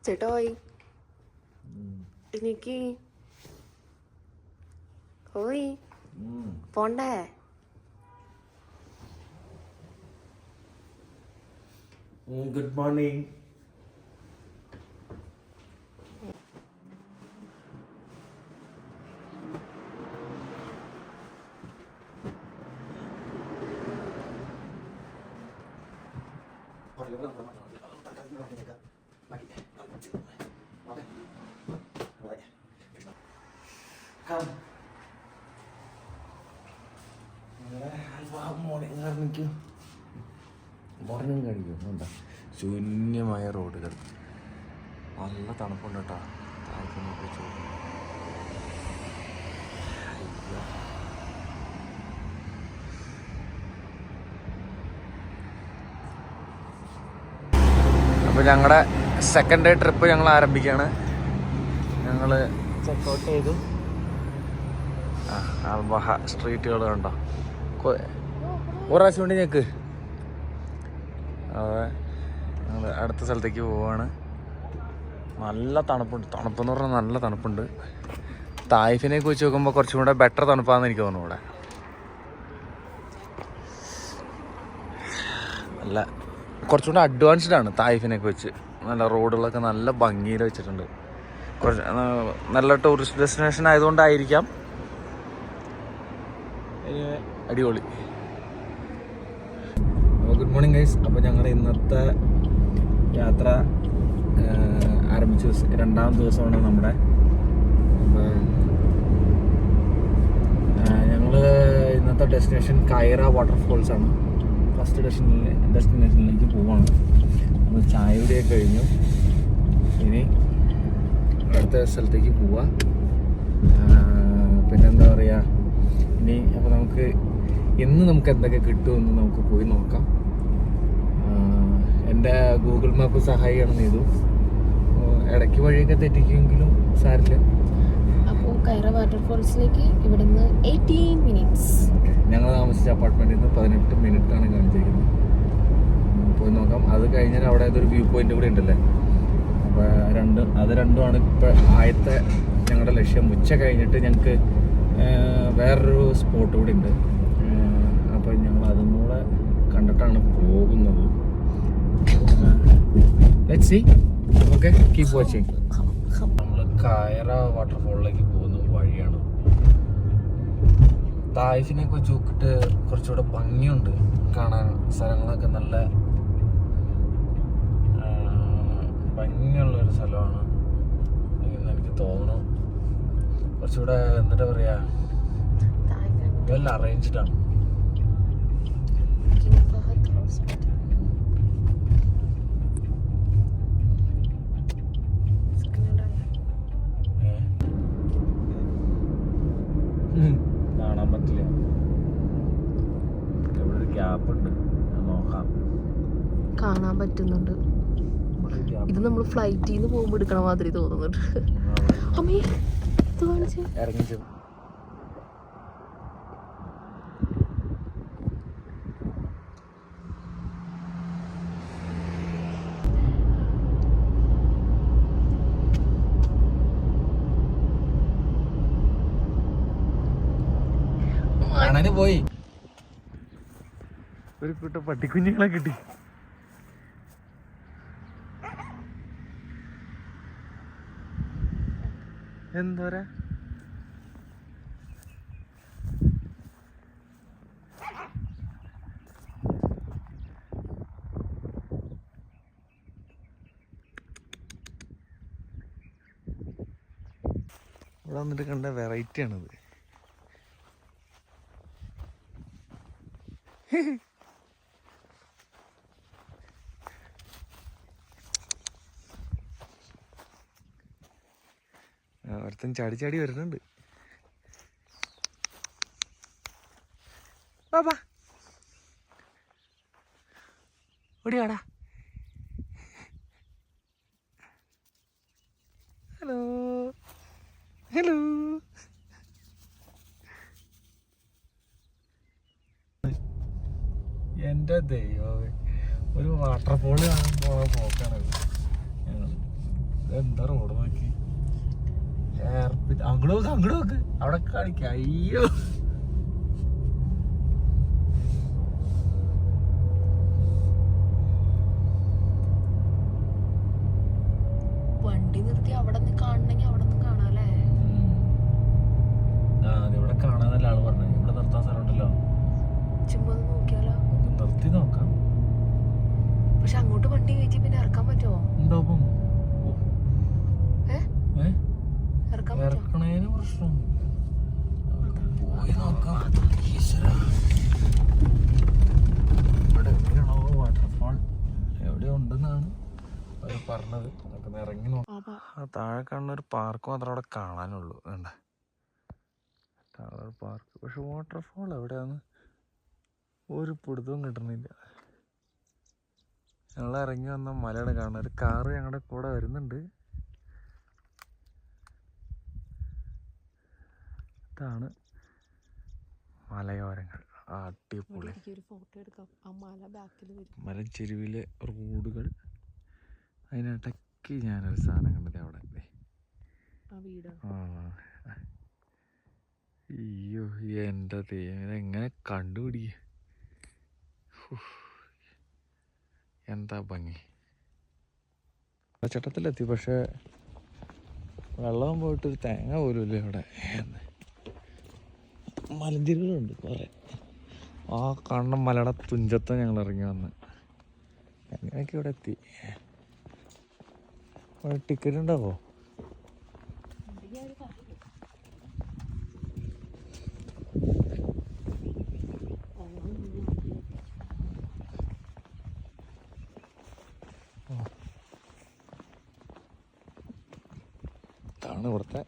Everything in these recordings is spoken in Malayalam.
ചേട്ടോയ് എനിക്ക് ഓയ് പോണ്ടേ? Good morning. മോർണിംഗ് കഴിക്കും എന്താ ശൂന്യമായ റോഡുകൾ, നല്ല തണുപ്പുണ്ട് കേട്ടോ. താഴേക്ക് ചൂട്. അപ്പോൾ ഞങ്ങളുടെ സെക്കൻഡ് ഡേ ട്രിപ്പ് ഞങ്ങൾ ആരംഭിക്കുകയാണ്. ഞങ്ങൾ ചെക്കൗട്ട് ചെയ്തു. ബഹ സ്ട്രീറ്റുകൾ കണ്ടോ, ഒരു പ്രാവശ്യം കൊണ്ട് ഞങ്ങൾക്ക് അതെ ഞങ്ങൾ അടുത്ത സ്ഥലത്തേക്ക് പോവാണ്. നല്ല തണുപ്പുണ്ട്, തണുപ്പെന്ന് പറഞ്ഞാൽ നല്ല തണുപ്പുണ്ട്. തായ്ഫിനെയൊക്കെ വെച്ച് നോക്കുമ്പോൾ കുറച്ചും കൂടെ ബെറ്റർ തണുപ്പാണെന്ന് എനിക്ക് തോന്നുന്നു. ഇവിടെ നല്ല കുറച്ചും കൂടെ അഡ്വാൻസ്ഡ് ആണ് തായ്ഫിനെയൊക്കെ വെച്ച്. നല്ല റോഡുകളൊക്കെ നല്ല ഭംഗിയിൽ വെച്ചിട്ടുണ്ട്. കുറച്ച് നല്ല ടൂറിസ്റ്റ് ഡെസ്റ്റിനേഷൻ ആയതുകൊണ്ടായിരിക്കാം. അടിപൊളി. Good morning guys. അപ്പോൾ ഞങ്ങളുടെ ഇന്നത്തെ യാത്ര ആരംഭിച്ച രണ്ടാം ദിവസമാണ് നമ്മുടെ. ഞങ്ങൾ ഇന്നത്തെ ഡെസ്റ്റിനേഷൻ കൈറ വാട്ടർഫോൾസ് ആണ്. ഫസ്റ്റ് ഡെസ്റ്റിനേഷനിലേക്ക് പോവാണ്. നമ്മൾ ചായ കുടിയൊക്കെ കഴിഞ്ഞു. ഇനി അടുത്ത സ്ഥലത്തേക്ക് പോവാം. പിന്നെന്താ പറയുക, ഇനി അപ്പോൾ നമുക്ക് ഇന്ന് നമുക്ക് എന്തൊക്കെ കിട്ടുമെന്ന് നമുക്ക് പോയി നോക്കാം. എൻ്റെ ഗൂഗിൾ മാപ്പ് സഹായിയാണ് ചെയ്തു. ഇടയ്ക്ക് വഴിയൊക്കെ തെറ്റിക്കുമെങ്കിലും സാരില്ല. അപ്പോൾ കൈറ വാട്ടർഫോൾസിലേക്ക് ഇവിടുന്ന് 18 മിനിറ്റ്സ്. ഞങ്ങൾ താമസിച്ച അപ്പാർട്ട്മെൻറ്റിൽ നിന്ന് 18 മിനിറ്റാണ് കാണിച്ചിരിക്കുന്നത്. പോയി നോക്കാം. അത് കഴിഞ്ഞാൽ അവിടെ ഏതൊരു വ്യൂ പോയിന്റ് കൂടി ഉണ്ടല്ലേ. അപ്പോൾ അത് രണ്ടുമാണ് ഇപ്പോൾ ആദ്യത്തെ ഞങ്ങളുടെ ലക്ഷ്യം. ഉച്ച കഴിഞ്ഞിട്ട് ഞങ്ങൾക്ക് വേറൊരു സ്പോട്ട് കൂടി ഉണ്ട്. അപ്പോൾ ഞങ്ങൾ അതും കൂടെ കണ്ടിട്ടാണ് പോകുന്നത്. Let's see. Okay, keep watching. നമ്മൾ കൈറ വാട്ടർഫോളിലേക്ക് പോകുന്ന വഴിയാണ്. തായ്ഫിനെയൊക്കെ വെച്ച് നോക്കിയിട്ട് കുറച്ചുകൂടെ ഭംഗിയുണ്ട് കാണാൻ. സ്ഥലങ്ങളൊക്കെ നല്ല ഭംഗിയുള്ളൊരു സ്ഥലമാണ് എന്ന് എനിക്ക് തോന്നുന്നു. കുറച്ചുകൂടെ എന്നിട്ട് പറയാ വെൽ അറേഞ്ച്ഡ് ആണ്. കാണാൻ പറ്റില്ല, ഇവിടെ ഒരു ഗ്യാപ്പ് ഉണ്ട്, നോക്കാം. കാണാൻ പറ്റുന്നുണ്ട്. ഇത് നമ്മൾ ഫ്ലൈറ്റിൽ നിന്ന് പോകുമ്പോൾ എടുക്കണ മാതിരി തോന്നുന്നുണ്ട്. അമ്മേ ഇത് കാണിച്ചു ഇറങ്ങി. പോയി ഒരു കൂട്ടം പട്ടിക്കുഞ്ഞുങ്ങളെ കിട്ടി. എന്തോരാ ഇവിടെ വന്നിട്ട് കണ്ട വെറൈറ്റി ആണിത്. ഒരുത്തൻ ചാടി ചാടി വരുന്നുണ്ട്. ബാബാ ഓടിയാടാ. Hello hello. എൻ്റെ ദൈവമേ, ഒരു വാട്ടർഫോള് കാണാൻ പോകാൻ പോക്കാണത്. എന്താ റോഡ് നോക്കി അങ്ങോട്ട് നോക്ക് അവിടെ കാണിക്ക. അയ്യോ വണ്ടി നിർത്തി അവിടെ നിന്ന് കാണണമെങ്കിൽ അവിടെ നിന്ന് കാണാല്ലേ. ഇവിടെ കാണാന്നല്ല ആള് പറഞ്ഞു. ഇവിടെ നിർത്താൻ സ്ഥലം ഉണ്ടല്ലോ, ചുമ്മാ നോക്കിയാലോ. നിർത്തി നോക്കാം. പക്ഷെ അങ്ങോട്ട് വണ്ടി കയറ്റി പിന്നെ ഇറക്കാൻ പറ്റുമോ? ഉണ്ടാവും. ഇറക്കണേന് പ്രശ്നം പോയി നോക്കാം. ഇവിടെ എവിടെയാണോ വാട്ടർഫാൾ എവിടെയോ ഉണ്ടെന്നാണ് അവർ പറഞ്ഞത്. നമുക്ക് ഇറങ്ങി നോക്കാം. താഴെ കാണുന്ന ഒരു പാർക്ക് മാത്രമേ അവിടെ കാണാനുള്ളൂ. വേണ്ട താഴെ പാർക്ക്, പക്ഷെ വാട്ടർഫാൾ എവിടെയാന്ന് ഒരു പിടുത്തവും കിട്ടണില്ല. ഞങ്ങൾ ഇറങ്ങി വന്ന മലയുടെ കാണുന്ന ഒരു കാറ് ഞങ്ങളുടെ കൂടെ വരുന്നുണ്ട്. ഇതാണ് മലയോരങ്ങൾ. അടിപൊളി മലച്ചെരുവിലെ റോഡുകൾ. അതിനിടയ്ക്ക് ഞാനൊരു സാധനം കണ്ടത് അവിടെ. അയ്യോ എൻ്റെ ദൈവം, എങ്ങനെ കണ്ടുപിടിക്കുക. എന്താ ഭംഗി. വെള്ളച്ചാട്ടത്തിലെത്തി, പക്ഷെ വെള്ളം പോയിട്ടൊരു തേങ്ങ പോലും ഇല്ല ഇവിടെ. മലഞ്ചെരുകളുണ്ട് കുറെ. ആ കാണുന്ന മലയുടെ തുഞ്ചത്ത് ഞങ്ങൾ ഇറങ്ങി വന്ന് അങ്ങനെയൊക്കെ ഇവിടെ എത്തി. ടിക്കറ്റ് ഉണ്ടാവോ? ഇതാണ് ഇവിടുത്തെ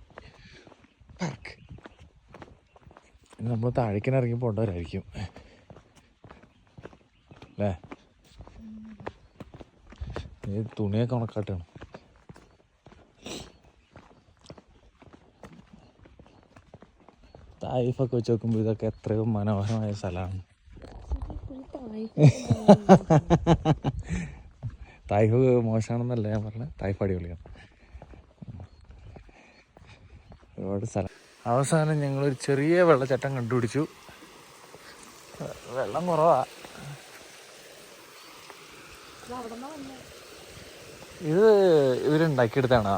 പാർക്ക്. നമ്മൾ താഴേക്കിന് ഇറങ്ങി പോകേണ്ടവരായിരിക്കും അല്ലേ? ഈ തുണിയൊക്കെ ഉണക്കാട്ടാണ്. തായിഫൊക്കെ വെച്ച് നോക്കുമ്പോൾ ഇതൊക്കെ എത്രയോ മനോഹരമായ സ്ഥലമാണ്. തായിഫ് മോശമാണെന്നല്ല ഞാൻ പറഞ്ഞത്, തായിഫ് അടിപൊളിയാണ്. ഒരുപാട് സ്ഥലം. അവസാനം ഞങ്ങളൊരു ചെറിയ വെള്ളച്ചാട്ടം കണ്ടുപിടിച്ചു. വെള്ളം കുറവാ. ഇത് ഇവരുണ്ടാക്കിയെടുത്താണോ?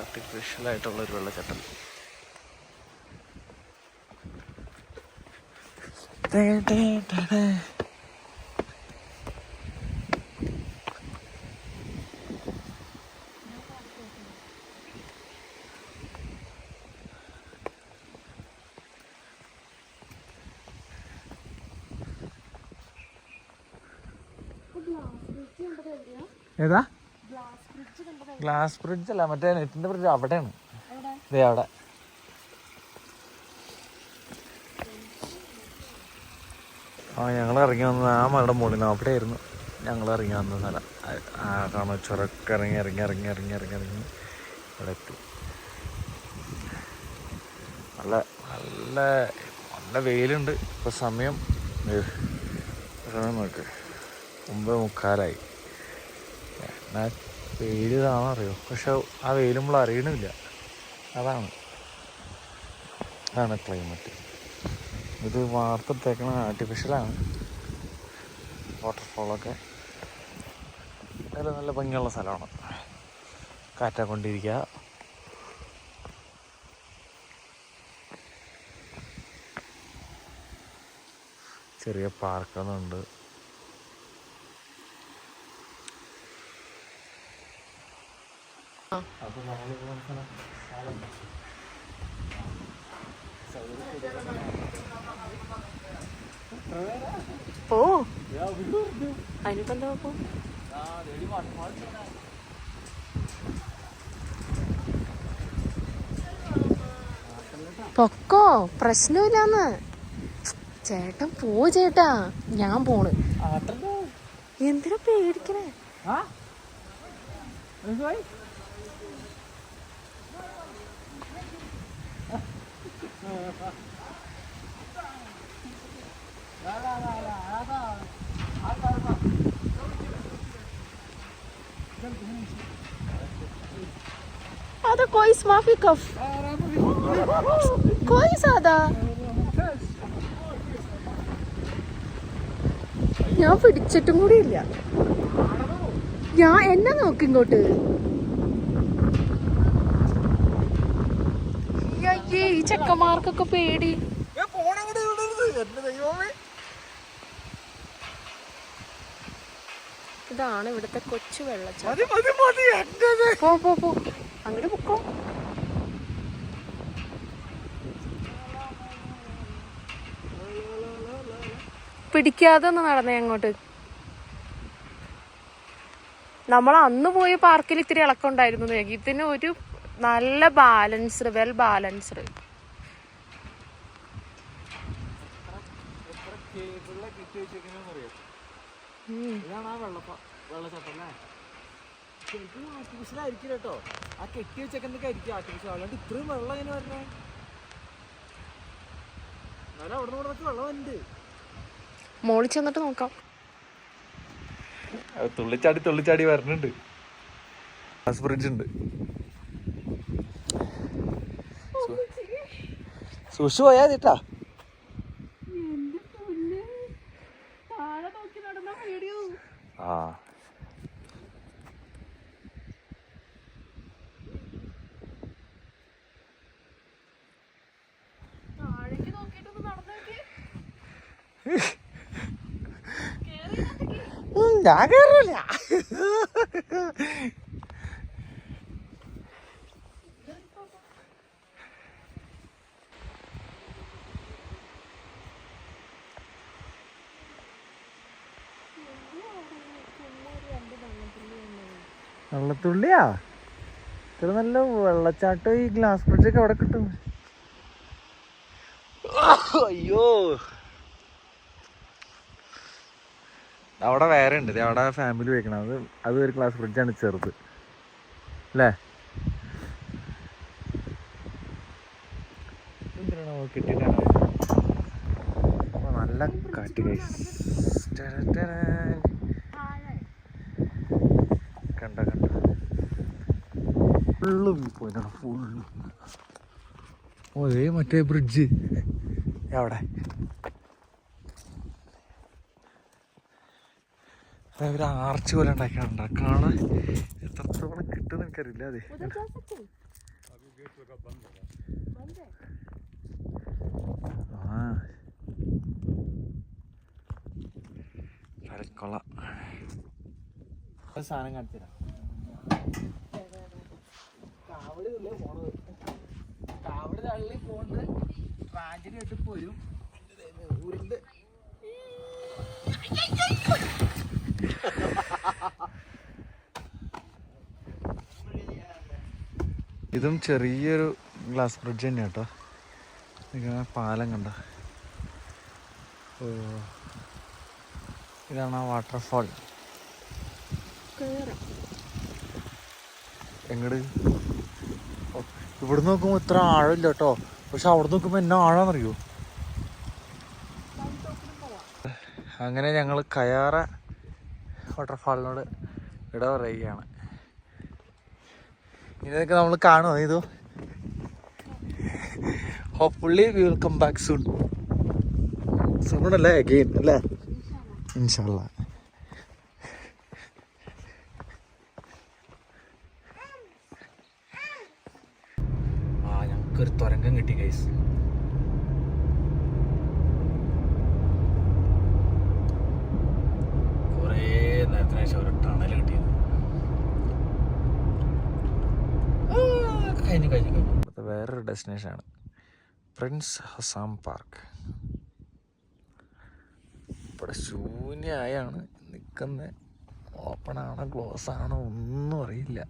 ആർട്ടിഫിഷ്യലായിട്ടുള്ളൊരു വെള്ളച്ചാട്ടം. ഏതാ ഗ്ലാസ് ബ്രിഡ്ജ്? അല്ല, മറ്റേ നെറ്റിന്റെ ബ്രിഡ്ജ് അവിടെയാണ്. ഇതേ അവിടെ. ഞങ്ങൾ ഇറങ്ങി വന്നത് ആ മലയുടെ മുകളിൽ നിന്ന്. അവിടെ ആയിരുന്നു ഞങ്ങൾ ഇറങ്ങി വന്ന സ്ഥലം. കാണാൻ ചുരക്ക് ഇറങ്ങി ഇറങ്ങി ഇറങ്ങി ഇറങ്ങി ഇറങ്ങി ഇറങ്ങി ഇവിടെ എത്തി. നല്ല നല്ല നല്ല വെയിലുണ്ട്. ഇപ്പോൾ സമയം നോക്ക് 9:45. എന്നാ വെയിൽ ഇതാണോ അറിയോ? പക്ഷെ ആ വെയിൽ നമ്മൾ അറിയണില്ല. അതാണ് ക്ലൈമറ്റ്. ഇത് വാർത്തെടുത്തേക്കണ ആർട്ടിഫിഷ്യലാണ്. വാട്ടർഫോളൊക്കെ നല്ല ഭംഗിയുള്ള സ്ഥലമാണ്. കാറ്റാ കൊണ്ടിരിക്കുക. ചെറിയ പാർക്കൊന്നുണ്ട്. ഓ അതിനിപ്പോ എന്താ നോക്കൂ. പൊക്കോ, പ്രശ്നമില്ലാന്ന്. ചേട്ടൻ പോ ചേട്ടാ, ഞാൻ പോണ്. എന്തിനാ പേടിക്കണേ? هذا كويس ما في كف كويس هذا ഞാൻ പിടിച്ചിട്ടും കൂടി ഇല്ല ഞാൻ എന്നെ നോക്ക് ഇങ്ങോട്ട് ഈ ചെക്കന്മാർക്കൊക്കെ പേടി ഇതാണ് ഇവിടുത്തെ കൊച്ചു വെള്ളച്ചാട്ടം പോ അങ്ങോട്ട് പൊക്കോ പിടിക്കാതെ ഒന്ന് നടന്നേ അങ്ങോട്ട് നമ്മൾ അന്ന് പോയ പാർക്കിൽ ഇത്തിരി ഇളക്കം ഉണ്ടായിരുന്നു ഇതിന് ഒരു നല്ല ബാലൻസ്ഡ് വെൽ ബാലൻസ്ഡ് മോളിൽ ചെന്നിട്ട് നോക്കാം തുള്ളിച്ചാടി വരണുണ്ട് ബ്രിഡ്ജ് ഉണ്ട് സൂക്ഷിച്ചു പോയാ ചേട്ടാ ആ ഞാൻ കേറില്ല വെള്ളത്തുള്ളിയാ ഇത്ര നല്ല വെള്ളച്ചാട്ടം ഈ ഗ്ലാസ് ബ്രിഡ്ജൊക്കെ അവിടെ കിട്ടും അയ്യോ അവിടെ വേറെ ഉണ്ട് അവിടെ ഫാമിലി വെക്കണം അത് ഒരു ഗ്ലാസ് ബ്രിഡ്ജാണ് ചെറുത് അല്ലേ കിട്ടിയിട്ടാണ് നല്ല കാറ്റ് കണ്ട ഫുള്ള് പോയിട്ടാണ് ഫുള്ള് ഓരേ മറ്റേ ബ്രിഡ്ജ് അവിടെ ഒരു ആർച്ച് പോലെ ഉണ്ടാക്കിയാണ് കാണാൻ എത്രത്തോളം കിട്ടുമെന്ന് എനിക്കറിയില്ല അതെ കൊള്ളാം സാധനം കാണിച്ചു തരാം കാവടില്ലേ പോണത് കാവടി തള്ളി പോണ്ട് ട്രാജഡി ആയിട്ട് പോരും ഊരിന്റെ ഇതും ചെറിയൊരു ഗ്ലാസ് ബ്രിഡ്ജ് തന്നെയാണ് കേട്ടോ പാലം കണ്ട ഓ ഇതാണ് ആ വാട്ടർഫാൾ എങ്ങട് ഇവിടെ നോക്കുമ്പോൾ ഇത്ര ആഴമില്ല കേട്ടോ പക്ഷെ അവിടെ നോക്കുമ്പോൾ എന്നാ ആഴാന്നറിയോ അങ്ങനെ ഞങ്ങൾ കയാറ വാട്ടർഫാളിനോട് ഇട പറയുകയാണ് ഇതൊക്കെ നമ്മൾ കാണുമോ ഇത് hopefully we will come back soon സൂണല്ലേ അഗെയിൻ അല്ലേ ഇൻഷാല്ലാ ഞങ്ങൾക്കൊരു തുരങ്കം കിട്ടി ഗൈസ് കുറേ നേരത്തിന് ശേഷം ഒരു ടണൽ കിട്ടിയത് കഴിഞ്ഞു വേറൊരു ഡെസ്റ്റിനേഷനാണ് പ്രിൻസ് ഹസാം പാർക്ക് ഇവിടെ ശൂന്യമായാണ് നിൽക്കുന്നത് ഓപ്പൺ ആണോ ക്ലോസ് ആണോ ഒന്നും അറിയില്ല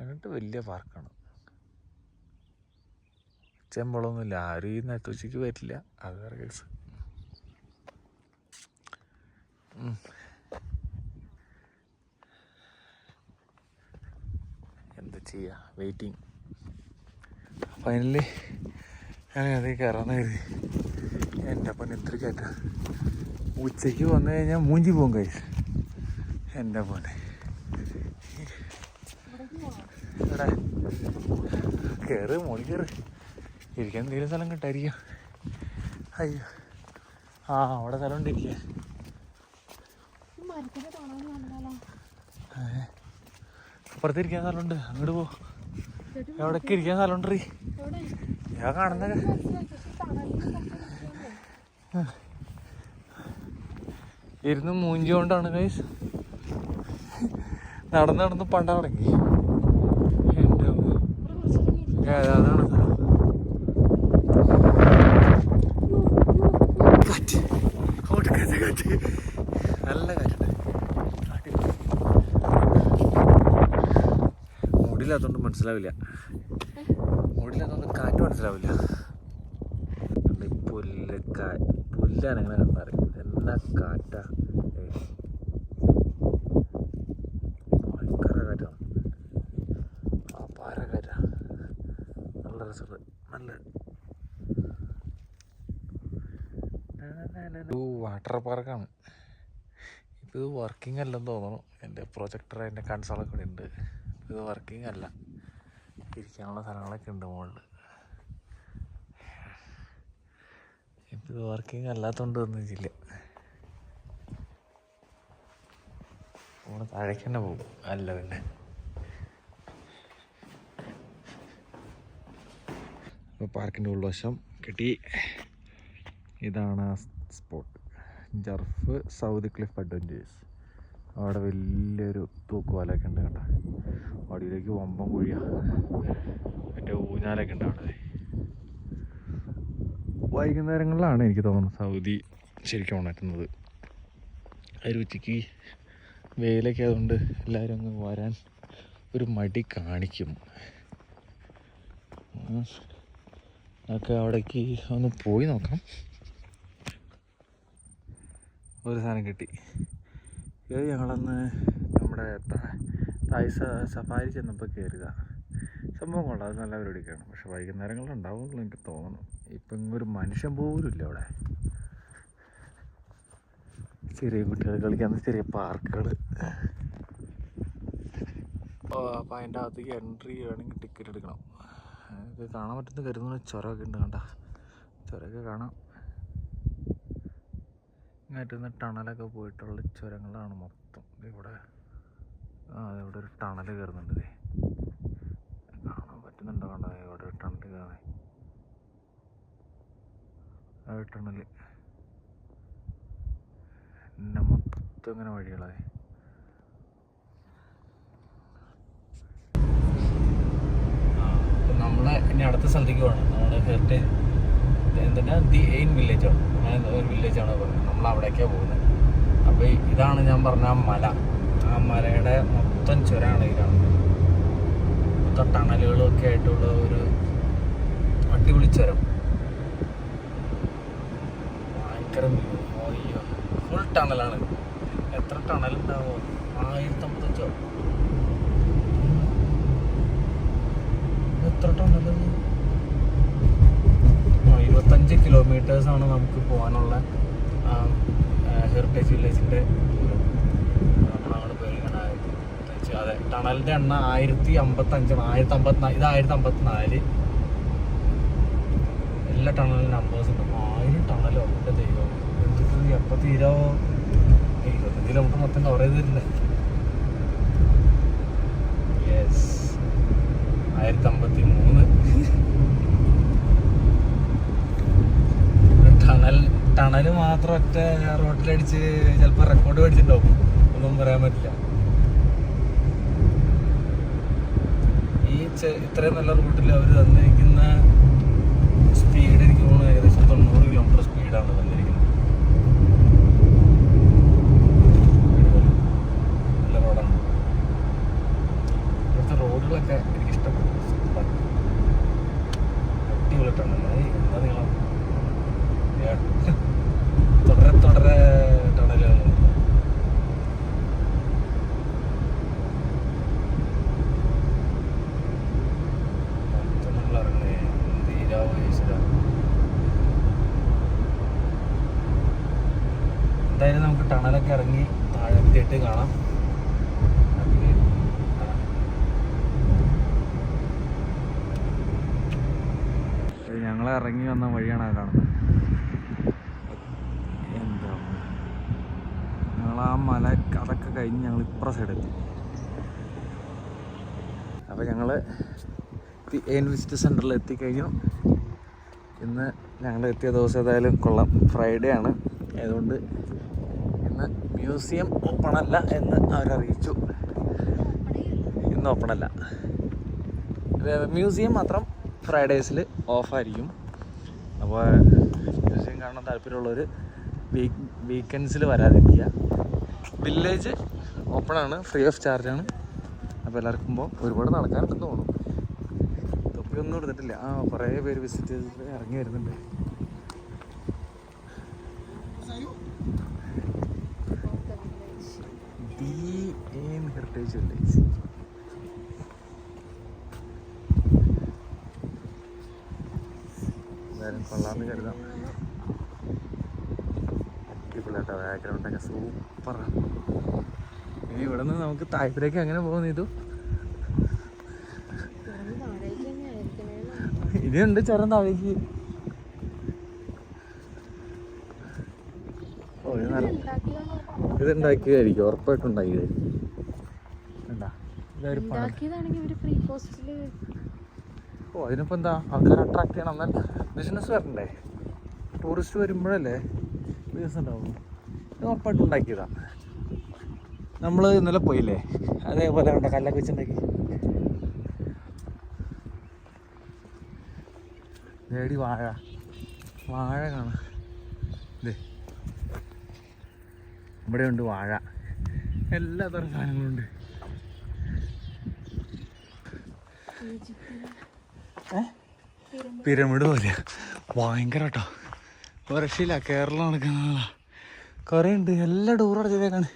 എന്നിട്ട് വലിയ പാർക്കാണ് ചെമ്പളമൊന്നുമില്ല ആരും ഈ നെത്തുച്ചയ്ക്ക് വരില്ല അത് വേറെ കേസ് എന്താ ചെയ്യുക വെയിറ്റിംഗ് ഫൈനലി ഞാൻ അതേ കയറാന്ന് കരുതി എൻ്റെ പണി എത്ര കയറ്റാ ഉച്ചയ്ക്ക് വന്നു കഴിഞ്ഞാൽ മൂഞ്ചി പോകും കൈ. എൻ്റെ പോലെ ഇവിടെ കയറ് മോളി കയറ്. ഇരിക്കാൻ എന്തെങ്കിലും സ്ഥലം കിട്ടായിരിക്കും. അയ്യോ ആ അവിടെ സ്ഥലം ഉണ്ടിരിക്കുക. അപ്പുറത്തിരിക്കാൻ സ്ഥലമുണ്ട്, അങ്ങോട്ട് പോ. എവിടൊക്കെ ഇരിക്കാൻ സ്ഥലമുണ്ട്. ഞാൻ കാണുന്ന ഇരുന്ന് മൂഞ്ചി കൊണ്ടാണ് ഗൈസ്. നടന്ന് പണ്ട തുടങ്ങി. എൻ്റെ അതാണ് സ്ഥലം. കാറ്റ് നല്ല കാറ്റുണ്ട്. മൂടില്ലാത്തോണ്ട് മനസ്സിലാവില്ല. മൂടില്ലാത്തോണ്ട് കാറ്റ് മനസ്സിലാവില്ല. പുല്ലാണ് അങ്ങനെ കണ്ടറിയും. എന്നാ കാറ്റാ, ഭയങ്കര കാറ്റാണ്. ആ പാര കാറ്റാ, നല്ല രസമുണ്ട്. നല്ല വാട്ടർ പാർക്കാണ്. ഇപ്പോൾ ഇത് വർക്കിംഗ് അല്ലെന്ന് തോന്നുന്നു. എൻ്റെ പ്രൊജക്ടർ അതിൻ്റെ കൺസോളൊക്കെ ഇവിടെ ഉണ്ട്. ഇത് വർക്കിംഗ് അല്ല. ഇരിക്കാനുള്ള സ്ഥലങ്ങളൊക്കെ ഉണ്ട് മുകളിൽ. ഇപ്പം ഇത് വർക്കിംഗ് അല്ലാത്തതുകൊണ്ട് ഒന്നും ചെയ്യില്ല. നമ്മൾ താഴേക്ക് തന്നെ പോകും. അല്ല പിന്നെ ഇപ്പോൾ പാർക്കിൻ്റെ ഉൾവശം കിട്ടി. ഇതാണ് spot, Jurf Saudi cliff adventures. അവിടെ വലിയൊരു തൂക്കുപാലൊക്കെ ഉണ്ട് കേട്ടോ. അടിയിലേക്ക് വമ്പം കുഴിയാണ്. മറ്റേ ഊഞ്ഞാലൊക്കെ ഉണ്ട് അവിടെ. വൈകുന്നേരങ്ങളിലാണ് എനിക്ക് തോന്നുന്നത് സൗദി ശരിക്കും ഉണരുന്നത്. ഒരു ഉച്ചയ്ക്ക് വെയിലൊക്കെ ആയതുകൊണ്ട് എല്ലാവരും അങ്ങ് വരാൻ ഒരു മടി കാണിക്കും. ഒക്കെ അവിടേക്ക് ഒന്ന് പോയി നോക്കാം. ഒരു സാധനം കിട്ടി. ഇത് ഞങ്ങളന്ന് നമ്മുടെ തായ് സഫാരി ചെന്നപ്പോൾ കയറിയതാണ്. സംഭവം കൊള്ളാം, അത് നല്ല പരിപാടിയൊക്കെയാണ്. പക്ഷെ വൈകുന്നേരങ്ങളിലുണ്ടാവുമെന്ന് എനിക്ക് തോന്നുന്നു. ഇപ്പം ഇങ്ങൊരു മനുഷ്യൻ പോലും ഇല്ല അവിടെ. ചെറിയ കുട്ടികൾ കളിക്കാവുന്ന ചെറിയ പാർക്കുകൾ. അപ്പോൾ അതിൻ്റെ അകത്തേക്ക് എൻട്രി ചെയ്യണമെങ്കിൽ ടിക്കറ്റ് എടുക്കണം. ഇത് കാണാൻ പറ്റുന്ന കരുതുന്ന ചുരമൊക്കെ ഉണ്ട്. കണ്ട ചുരമൊക്കെ കാണാം. ഇങ്ങോട്ട് ടണലൊക്കെ പോയിട്ടുള്ള ചുരങ്ങളാണ് മൊത്തം. ഇവിടെ ഇവിടെ ഒരു ടണൽ കയറുന്നുണ്ട്. ഇതേ കാണാൻ പറ്റുന്നുണ്ടോ? കണ്ട ഇവിടെ ഒരു ടണൽ കയറി. ടണൽ പിന്നെ മൊത്തം ഇങ്ങനെ വഴികളായി. നമ്മളെ ഇനി അടുത്ത സ്ഥലത്തേക്ക് പോകണം. നമ്മുടെ ഹെറിറ്റേജ് എന്തിനാ ദി എയിൻ വില്ലേജോ അങ്ങനെ ഒരു വില്ലേജാണ് പറയുന്നത്. നമ്മൾ അവിടേക്കാണ് പോകുന്നത്. അപ്പോൾ ഇതാണ് ഞാൻ പറഞ്ഞ ആ മല. ആ മലയുടെ മൊത്തം ചുരമാണ് ഇതാണ്. മൊത്തം ടണലുകളൊക്കെ ആയിട്ടുള്ള ഒരു അടിപൊളി ചുരം. ഭയങ്കര അയ്യോ ഫുൾ ടണലാണ്. എത്ര ടണലുണ്ടാവോ? 1050. എത്ര ടണല്? 25 കിലോമീറ്റേഴ്സാണ് നമുക്ക് പോകാനുള്ള ഹെറിറ്റേജ് വില്ലേജിൻ്റെ ദൂരം. നമ്മളങ്ങോട്ട് പോയി ഇങ്ങനെ അതെ ടണലിൻ്റെ എണ്ണ 1055. 1054. ഇത് 1054. എല്ലാ ടണലിനും നമ്പേഴ്സ് ഉണ്ട്. 1000 ടണലോ? എൻ്റെ ദൈവം, എന്തൊക്കെ എപ്പോൾ തീരാവോ? 25 കിലോമീറ്റർ മൊത്തം കവർ ചെയ്ത് തരില്ലേ? യെസ് 1053. ടണൽ മാത്രം ഒറ്റ റോട്ടിലടിച്ച് ചിലപ്പോൾ റെക്കോർഡ് മേടിച്ചിട്ടുണ്ടാവും. ഒന്നും പറയാൻ പറ്റില്ല. ഈ ഇത്രയും നല്ല റൂട്ടിൽ അവർ തന്നിരിക്കുന്ന സ്പീഡ് എനിക്ക് തോന്നുന്നു ഏകദേശം 90 കിലോമീറ്റർ സ്പീഡാണ് തന്നിരിക്കുന്നത്. നല്ല റോഡാണ്. ഇവിടുത്തെ റോഡുകളൊക്കെ എനിക്ക് ഇഷ്ടപ്പെട്ടു. അടിപൊളി ടണൽ. എന്താ നീളം? തുടരെ ടണലുകൾ. എന്തായാലും നമുക്ക് ടണലൊക്കെ ഇറങ്ങി താഴെ എത്തിയിട്ട് കാണാം. ഞങ്ങൾ ഇറങ്ങി വന്ന വഴിയാണ് കാണുന്നത്. എന്താ ഞങ്ങൾ ആ മല അതൊക്കെ കഴിഞ്ഞ് ഞങ്ങൾ ഇപ്പുറ സൈഡെത്തി. അപ്പോൾ ഞങ്ങൾ വിസിറ്റ് സെൻറ്ററിൽ എത്തിക്കഴിഞ്ഞു. ഇന്ന് ഞങ്ങൾ എത്തിയ ദിവസം ഏതായാലും കൊള്ളാം. ഫ്രൈഡേ ആണ്, ആയതുകൊണ്ട് ഇന്ന് മ്യൂസിയം ഓപ്പൺ അല്ല എന്ന് അവരറിയിച്ചു. ഇന്ന് ഓപ്പൺ അല്ല, മ്യൂസിയം മാത്രം ഫ്രൈഡേസിൽ ഓഫായിരിക്കും. അപ്പോൾ മ്യൂസിയം കാണാൻ താല്പര്യമുള്ളവർ വീക്കെൻഡ്സിൽ വരാതിരിക്കുക. വില്ലേജ് ഓപ്പണാണ്, ഫ്രീ ഓഫ് ചാർജാണ്. അപ്പോൾ എല്ലാവർക്കും ഒരുപാട് നടക്കാനുണ്ടെന്ന് തോന്നുന്നു. തൊപ്പിയൊന്നും എടുത്തിട്ടില്ല. കുറേ പേര് വിസിറ്റ് ചെയ്തിട്ട് ഇറങ്ങി വരുന്നുണ്ട്. Heritage village. എന്തായാലും കൊള്ളാമെന്ന് കരുതാം. അടിപൊളിയാട്ടോ, ബാക്ക്ഗ്രൗണ്ടൊക്കെ സൂപ്പറാണ്. ഇനി ഇവിടെ നിന്ന് നമുക്ക് തായ്പരേക്ക് എങ്ങനെ പോകുന്നു? ഇനിയുണ്ട് ചെറും താഴേക്ക്. ഓ ഇത് ഉണ്ടാക്കിയതായിരിക്കും, ഉറപ്പായിട്ടും ഉണ്ടാക്കിയതായിരിക്കും. ഓ അതിനിപ്പോൾ എന്താ, ആൾക്കാരെ അട്രാക്ട് ചെയ്യണം. എന്നാൽ ബിസിനസ് വരണ്ടേ? ടൂറിസ്റ്റ് വരുമ്പോഴല്ലേ ബിസിനസ് ഉണ്ടാവുള്ളൂ. ഇത് ഉറപ്പായിട്ടും ഉണ്ടാക്കിയതാണ്. നമ്മൾ ഇന്നലെ പോയില്ലേ, അതേപോലെ ഉണ്ട്, കല്ലൊക്കെ വെച്ചുണ്ടാക്കി. നേടി വാഴ കാണാം. ഇതേ ഇവിടെ ഉണ്ട് വാഴ, എല്ലാ തരം സാധനങ്ങളുണ്ട്. പിരമിഡ് പോലെ ഭയങ്കര കേട്ടോ, രക്ഷയില്ല. കേരളം നടക്കുന്ന കുറേ ഉണ്ട്, എല്ലാ ടൂർ അടച്ചതേക്കാണ്.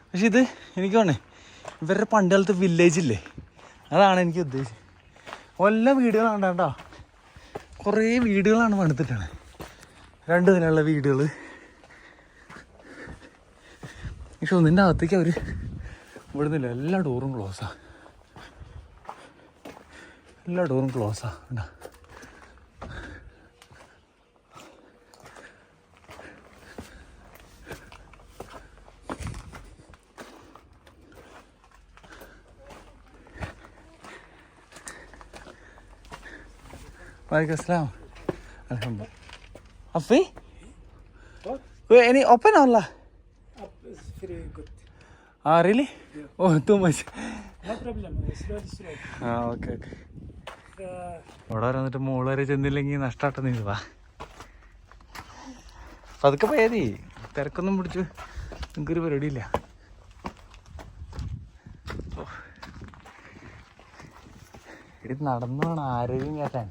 പക്ഷെ ഇത് എനിക്ക് വേണേ ഇവരുടെ പണ്ട് കാലത്ത് വില്ലേജില്ലേ, അതാണ് എനിക്ക് ഉദ്ദേശിച്ചത്. എല്ലാ വീടുകളാണ് കേട്ടോ, കുറേ വീടുകളാണ് പണിതിട്ടാണ്, 2 നിലയുള്ള വീടുകൾ. പക്ഷെ ഒന്നിൻ്റെ അകത്തേക്ക് അവർ ഇവിടുന്നില്ല, എല്ലാ ഡോറും ക്ലോസാണ്. ഉണ്ടാ वालेकुम अस्सलाम अल्हम्दुलिल्लाह अफी any open Allah It's very good. really oh too much No problem. Slowly. okay അവിടെ വന്നിട്ട് മോള് വരെ ചെന്നില്ലെങ്കിൽ നഷ്ടാട്ടം. നീ വാ, പതുക്കെ പോയാതി, തിരക്കൊന്നും പിടിച്ചു നിങ്ങൾക്കൊരു പരിപാടിയില്ല. ഇത് നടന്നു വേണം ആരോഗ്യം കേട്ടാൻ.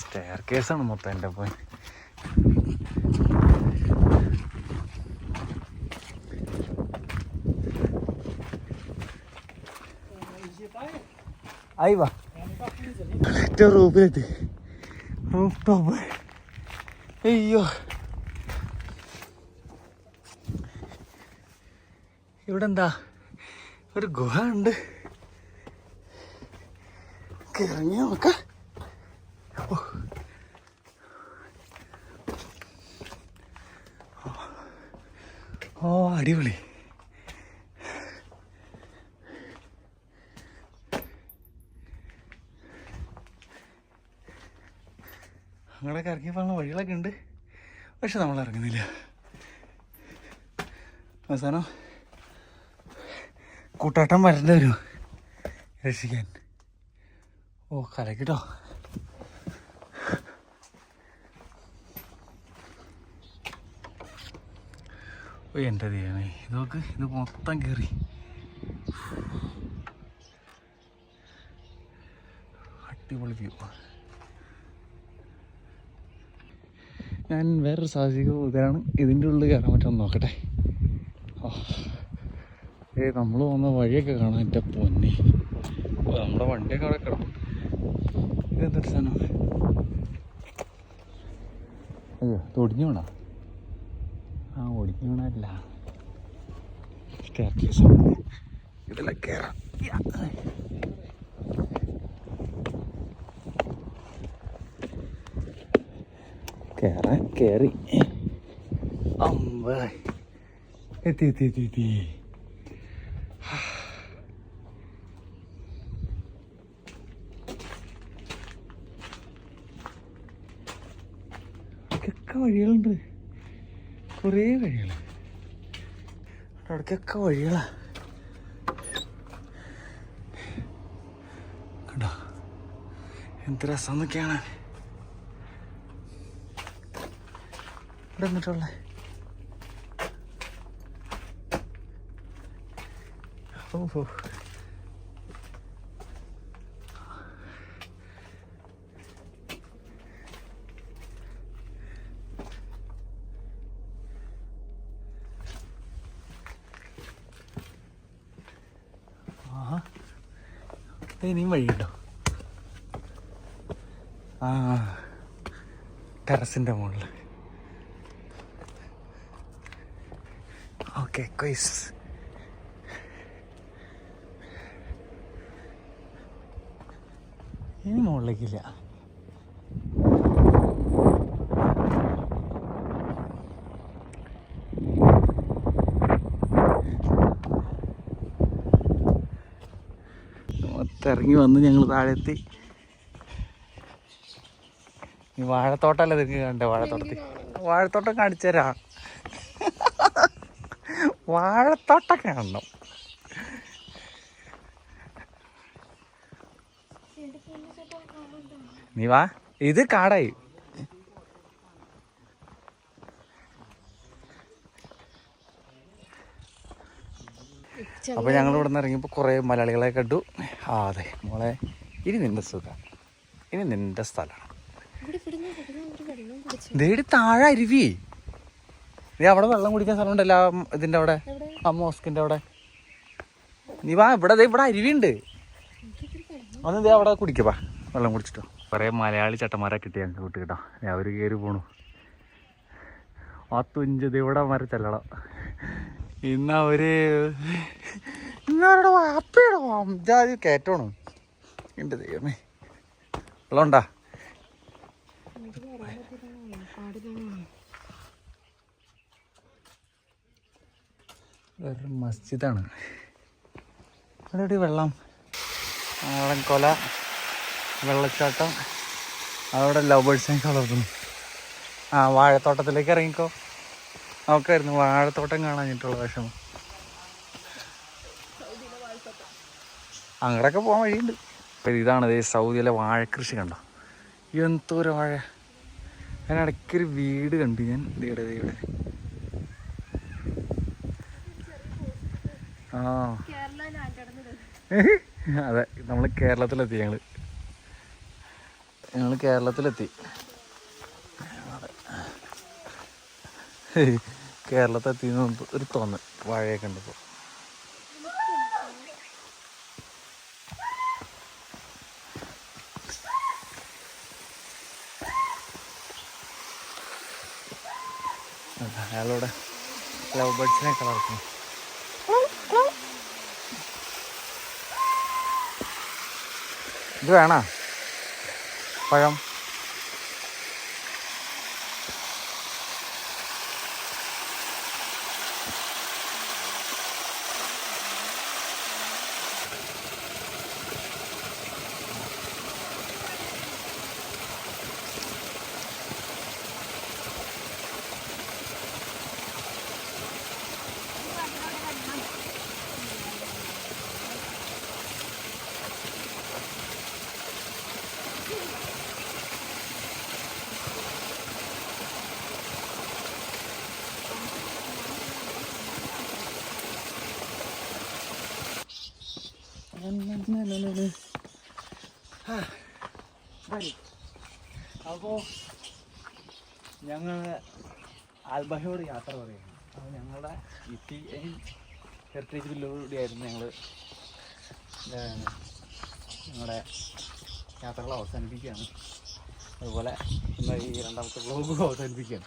സ്റ്റെയർ കേസാണ് മൊത്തം എൻ്റെ പോയി. ആയി വാ, ഏറ്റവും റൂപ്പിലെത്തി, റൂഫ് ടോപ്പ്. അയ്യോ, ഇവിടെ എന്താ ഒരു ഗുഹ ഉണ്ട്, ഇറങ്ങി നോക്കാം. ഓ അടിപൊളി. അങ്ങോട്ടൊക്കെ ഇറങ്ങി പോകുന്ന വഴികളൊക്കെ ഉണ്ട്, പക്ഷെ നമ്മൾ ഇറങ്ങുന്നില്ല. അവസാനം കൂട്ടാട്ടം വരേണ്ടി വരും രക്ഷിക്കാൻ. ഓ കലക്കിട്ടോ. ഓ എൻ്റെ ദൈവമേ, ഇതൊക്കെ ഇത് മൊത്തം കയറി. അടിപൊളി വ്യൂ. ഞാൻ വേറൊരു സാഹസിക ഇതാണ്, ഇതിൻ്റെ ഉള്ളിൽ കയറാൻ പറ്റുമെന്ന് നോക്കട്ടെ. നമ്മൾ പോകുന്ന വഴിയൊക്കെ കാണാൻ എൻ്റെ പൊന്നി. നമ്മുടെ വണ്ടിയൊക്കെ അവിടെ കിടക്കും. ഇത് ഇതെന്തൊരു സാധനം? അയ്യോ ഇത് ഒടിഞ്ഞു വീണോ? ആ ഒടിഞ്ഞു വീണല്ല, ഇതെല്ലാം കയറാം. കയറി അമ്പ എത്തി. അവിടേക്കൊക്കെ വഴികളുണ്ട്, കുറേ വഴികൾ. അവിടേക്കൊക്കെ വഴികളാ കണ്ടോ, എന്ത് രസം എന്നൊക്കെയാണ് ഇവിടെ എന്നിട്ടുള്ളത്. ഓഹോ ഇനിയും വഴിയുണ്ടോ? ആ ടെറസിൻ്റെ മുകളിൽ. ഓക്കെ ക്വൈസ്. ഇനി മുകളിലേക്കില്ല. ഇറങ്ങി വന്ന് ഞങ്ങൾ താഴെത്തി. ഈ വാഴത്തോട്ടമല്ല നിങ്ങൾക്ക് കണ്ടേ? വാഴത്തോട്ടം കാണിച്ചു തരാം. വാഴത്തോട്ടം കാണണം. നീ വാ, ഇത് കാടായി. അപ്പോൾ ഞങ്ങൾ ഇവിടെ നിന്ന് ഇറങ്ങിയപ്പോൾ കുറേ മലയാളികളെ കണ്ടു. ആ അതെ മോളെ, ഇനി നിന്റെ സുഖം, ഇനി നിന്റെ സ്ഥലമാണ്. ദേടി താഴെ അരുവി. നീ അവിടെ വെള്ളം കുടിക്കാൻ സ്ഥലമുണ്ടല്ലോ, ഇതിൻ്റെ അവിടെ, ആ മോസ്കിൻ്റെ അവിടെ. നീ വാ, ഇവിടെ അരുവിയുണ്ട്. ഒന്ന് ദേ അവിടെ കുടിക്കപ്പാ, വെള്ളം കുടിച്ചിട്ടോ. കുറേ മലയാളി ചേട്ടന്മാരെ കിട്ടി ഞങ്ങൾക്ക് കൂട്ടി കേട്ടോ. അവർ കയറി പോണു. ആ തുഞ്ചത് ഇവിടെ വരെ ചെല്ലണം. ഇന്നവരുടെ വാപ്പയുടെ ജാതി കയറ്റണം. എൻ്റെ ദൈവമേ, വെള്ളം ഉണ്ടാ? ഒരു മസ്ജിദാണ്. അതെവിടെ വെള്ളം? കൊല, വെള്ളച്ചാട്ടം, അവിടെ ലവ് ബേർഡ്സിനൊക്കെ വളർത്തുന്നു. ആ വാഴത്തോട്ടത്തിലേക്ക് ഇറങ്ങിക്കോ. നമുക്കായിരുന്നു വാഴത്തോട്ടം കാണാഞ്ഞിട്ടുള്ള വിഷമം. അങ്ങോട്ടൊക്കെ പോകാൻ വഴിയുണ്ട്. അപ്പം ഇതാണ് സൗദിയിലെ വാഴക്കൃഷി. കണ്ടോ എന്തോരം വാഴ. അതിനിടയ്ക്കൊരു വീട് കണ്ടു ഞാൻ. ഇവിടെ ആ അതെ, നമ്മൾ കേരളത്തിലെത്തി. ഞങ്ങൾ കേരളത്തിലെത്തി. കേരളത്തിലെത്തിന്ന് ഒരു തോന്നൽ വാഴയൊക്കെ ഉണ്ട്. ഇപ്പോൾ അയാളോടെ ലവ് ബേർഡ്സിനെ കളർക്കുന്നു. ഇത് വേണോ പഴം? അപ്പോൾ ഞങ്ങൾ ആൽബഹയോട് യാത്ര പറയുന്നു. അപ്പോൾ ഞങ്ങളുടെ ഹെറിറ്റേജ് ബില്ലോടെയായിരുന്നു ഞങ്ങളുടെ യാത്രകൾ അവസാനിപ്പിക്കുകയാണ്. അതുപോലെ ഇന്ന് ഈ രണ്ടാമത്തെ വ്ലോഗും അവസാനിപ്പിക്കുകയാണ്.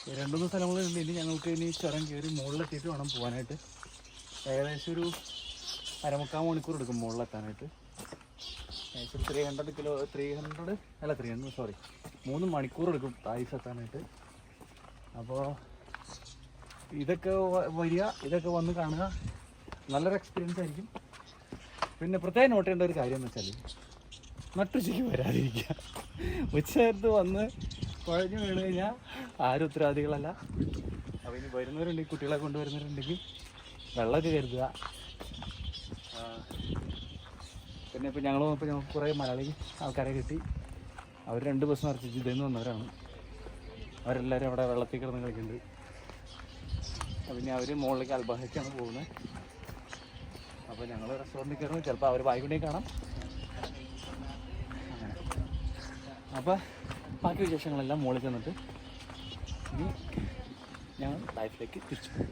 2-3 സ്ഥലങ്ങളുണ്ട്. ഇനി ഞങ്ങൾക്ക് ഇനി ചുരം കയറി മുകളിലെത്തിയിട്ട് വേണം പോകാനായിട്ട്. ഏകദേശം ഒരു 1/4 മണിക്കൂർ എടുക്കും മുകളിലെത്താനായിട്ട്. ഏകദേശം 3 മണിക്കൂർ എടുക്കും തായ്സ് എത്താനായിട്ട്. അപ്പോൾ ഇതൊക്കെ വരിക, ഇതൊക്കെ വന്ന് കാണുക, നല്ലൊരു എക്സ്പീരിയൻസ് ആയിരിക്കും. പിന്നെ പ്രത്യേകം നോട്ട് ചെയ്യേണ്ട ഒരു കാര്യം എന്ന് വെച്ചാൽ നട്ടുച്ചയ്ക്ക് വരാതിരിക്കുക. ഉച്ചനേരത്ത് വന്ന് കുഴഞ്ഞു വീണ് കഴിഞ്ഞാൽ ആരും ഉത്തരവാദികളല്ല. അപ്പോൾ ഇനി വരുന്നവരുണ്ടെങ്കിൽ, കുട്ടികളെ കൊണ്ടുവരുന്നവരുണ്ടെങ്കിൽ വെള്ളമൊക്കെ കരുതുക. പിന്നെ ഇപ്പോൾ ഞങ്ങൾ കുറേ മലയാളി ആൾക്കാരെ കിട്ടി. അവർ 2 ബസ് നിറച്ച് ജിദ്ദയിൽ നിന്ന് വന്നവരാണ്. അവരെല്ലാവരും അവിടെ വെള്ളത്തിൽ കിടന്ന് കളിക്കുന്നുണ്ട്. പിന്നെ അവർ മുകളിലേക്ക് അൽബാഹയ്ക്കാണ് പോകുന്നത്. അപ്പോൾ ഞങ്ങൾ റെസ്റ്റോറൻറ്റിൽ കയറുന്നു. ചിലപ്പോൾ അവർ വായിക്കൊണ്ടേ കാണാം. അങ്ങനെ അപ്പോൾ ബാക്കി വിശേഷങ്ങളെല്ലാം മുകളിൽ ചെന്നിട്ട് ഇനി ഞങ്ങൾ ലൈഫിലേക്ക് തിരിച്ചു പോകും.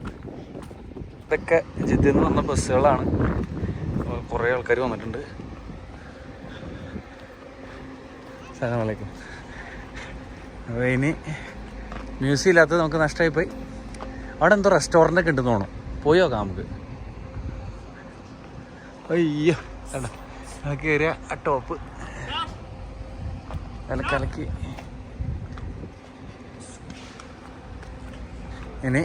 ഇതൊക്കെ ജിദ്ദയിൽ നിന്ന് വന്ന ബസ്സുകളാണ്. കുറേ ആൾക്കാർ വന്നിട്ടുണ്ട്. അസ്സലാമു അലൈക്കും. അപ്പോൾ ഇനി മ്യൂസിയം ഇല്ലാത്തത് നമുക്ക് നഷ്ടമായിപ്പോയി. അവിടെ എന്തോ റെസ്റ്റോറൻ്റൊക്കെ ഉണ്ടെന്ന് തോന്നും. പോയി നോക്കാം നമുക്ക്. അയ്യോ കണ്ടോ, അത് കയറിയ ആ ടോപ്പ് കലക്കി. ഇനി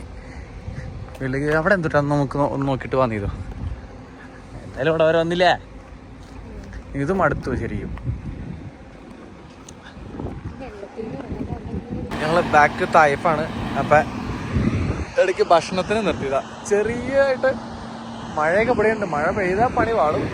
വീട്ടിലേക്ക് അവിടെ എന്തിട്ടാന്ന് നമുക്ക് ഒന്ന് നോക്കിയിട്ട് വന്നിതോ. എന്തായാലും ഇവിടെ വരെ വന്നില്ലേ, ഇതും അടുത്തു ശരിക്കും. ഞങ്ങൾ ബാക്ക് തായ്ഫാണ്. അപ്പം ഇടയ്ക്ക് ഭക്ഷണത്തിന് നിർത്തിയതാ. ചെറിയതായിട്ട് മഴയൊക്കെ ഇവിടെയുണ്ട്. മഴ പെയ്താൽ പണി പാടും.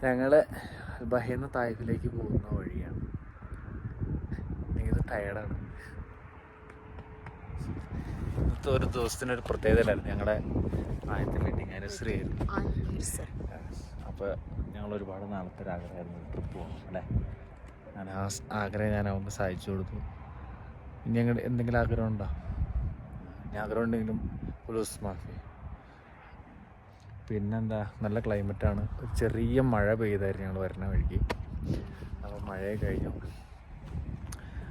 ഞങ്ങൾ ബഹയിൽ നിന്ന് തായ്ഫിലേക്ക് പോകുന്ന വഴിയാണ്. ഇത് ടയർഡാണ്. ഇന്നത്തെ ഒരു ദിവസത്തിനൊരു പ്രത്യേകതയിലായിരുന്നു. ഞങ്ങളുടെ ആദ്യത്തെ വെഡിങ് ആനിവേഴ്സറി ആയിരുന്നു. അപ്പോൾ ഞങ്ങൾ ഒരുപാട് നാളത്തെ ഒരു ആഗ്രഹമായിരുന്നു ട്രിപ്പ് പോകണം അല്ലേ. ഞാൻ ആ ആഗ്രഹം ഞാൻ അവർക്ക് സഹായിച്ചു കൊടുത്തു. ഇനി ഞങ്ങളുടെ എന്തെങ്കിലും ആഗ്രഹം ഉണ്ടോ? ഇനി ആഗ്രഹം ഉണ്ടെങ്കിലും പുലൂസ് മാഫി. പിന്നെന്താ, നല്ല ക്ലൈമറ്റാണ്. ഒരു ചെറിയ മഴ പെയ്തായിരുന്നു ഞങ്ങൾ വരുന്ന വഴിക്ക്. അപ്പോൾ മഴയെ കഴിഞ്ഞു.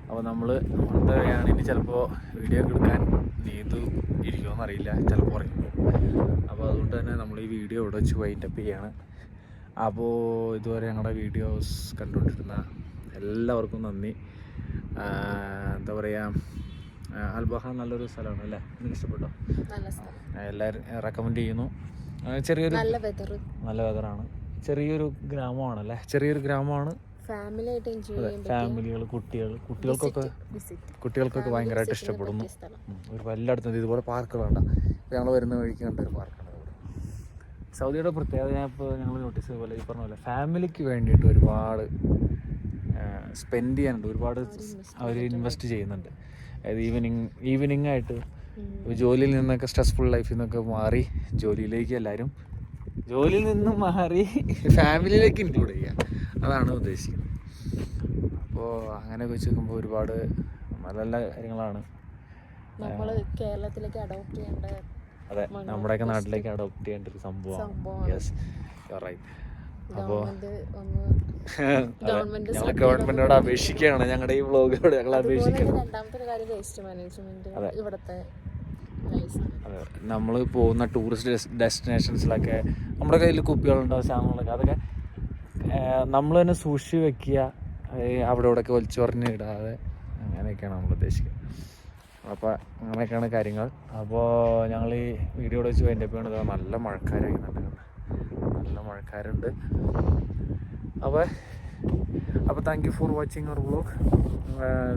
അപ്പോൾ നമ്മൾ എന്താ പറയുകയാണ്, ഇനി ചിലപ്പോൾ വീഡിയോ ഒക്കെ എടുക്കാൻ നീതു ഇരിക്കുമെന്ന് അറിയില്ല, ചിലപ്പോൾ ഉറങ്ങി. അപ്പോൾ അതുകൊണ്ട് തന്നെ നമ്മൾ ഈ വീഡിയോ ഇവിടെ വെച്ച് വൈൻഡപ്പ് ചെയ്യാണ്. അപ്പോൾ ഇതുവരെ ഞങ്ങളുടെ വീഡിയോസ് കണ്ടുകൊണ്ടിരുന്ന എല്ലാവർക്കും നന്ദി. എന്താ പറയുക, അൽബഹ നല്ലൊരു സ്ഥലമാണ് അല്ലേ? നിങ്ങൾക്ക് ഇഷ്ടപ്പെട്ടോ? എല്ലാവരും റെക്കമെൻഡ് ചെയ്യുന്നു. ചെറിയൊരു നല്ല വെതറാണ്. ചെറിയൊരു ഗ്രാമമാണല്ലേ, ചെറിയൊരു ഗ്രാമമാണ്. ഫാമിലികൾ, കുട്ടികൾക്കൊക്കെ ഭയങ്കരമായിട്ട് ഇഷ്ടപ്പെടുന്നു. ഒരു എല്ലായിടത്തും ഇതുപോലെ പാർക്കുകളുണ്ട്. ഞങ്ങൾ വരുന്ന വഴിക്ക് കണ്ടൊരു പാർക്കാണ്. സൗദിയുടെ പ്രത്യേകത ഞാൻ ഇപ്പോൾ ഞങ്ങൾ നോട്ടീസ് ചെയ്ത പോലെ, ഈ പറഞ്ഞ പോലെ ഫാമിലിക്ക് വേണ്ടിയിട്ട് ഒരുപാട് സ്പെൻഡ് ചെയ്യാനുണ്ട്. ഒരുപാട് അവർ ഇൻവെസ്റ്റ് ചെയ്യുന്നുണ്ട്. അതായത് ഈവനിങ് ആയിട്ട് ജോലിയിൽ നിന്നൊക്കെ, സ്ട്രെസ്ഫുൾ ലൈഫിൽ നിന്നൊക്കെ മാറി ജോലിയിൽ നിന്നും മാറി ഫാമിലിയിലേക്ക് ഇൻക്ലൂഡ് ചെയ്യുക. അതാണ് ഉദ്ദേശിക്കുന്നത്. അപ്പോൾ അങ്ങനെയൊക്കെ വെച്ച് നോക്കുമ്പോൾ ഒരുപാട് നല്ല നല്ല കാര്യങ്ങളാണ്. നമ്മൾ കേരളത്തിലേക്ക് അഡോപ്റ്റ് ചെയ്യേണ്ട, അതെ, നമ്മുടെയൊക്കെ നാട്ടിലേക്ക് അഡോപ്റ്റ് ചെയ്യേണ്ട ഒരു സംഭവമാണ്. Yes, you are right. അപ്പോൾ ഞങ്ങൾ ഗവൺമെന്റിനോട് അപേക്ഷിക്കുകയാണ്, ഞങ്ങളുടെ ഈ വ്ളോഗോട് ഞങ്ങൾ അപേക്ഷിക്കണം. രണ്ടാമത്തെ കാര്യം വേസ്റ്റ് മാനേജ്മെന്റ്. ഇവിടുത്തെ അതെ, നമ്മൾ പോകുന്ന ടൂറിസ്റ്റ് ഡെസ്റ്റിനേഷൻസിലൊക്കെ നമ്മുടെ കയ്യിൽ കുപ്പികളുണ്ടാവും, സാധനങ്ങളൊക്കെ, അതൊക്കെ നമ്മൾ തന്നെ സൂക്ഷിച്ച് വെക്കുക, അവിടെ ഇവിടെയൊക്കെ വലിച്ചു പറഞ്ഞ് ഇടാതെ, അങ്ങനെയൊക്കെയാണ് നമ്മൾ ഉദ്ദേശിക്കുന്നത്. അപ്പോൾ അങ്ങനെയൊക്കെയാണ് കാര്യങ്ങൾ. അപ്പോൾ ഞങ്ങൾ ഈ വീഡിയോ വെച്ച് വൈൻഡപ്പ് ചെയ്യണത്. നല്ല മഴക്കാരായിരുന്നുണ്ട്, നല്ല മഴക്കാരുണ്ട്. അപ്പോൾ thank you for watching our vlog.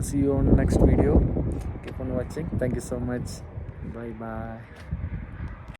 See you on next video. Keep on watching. Thank you so much. Bye bye.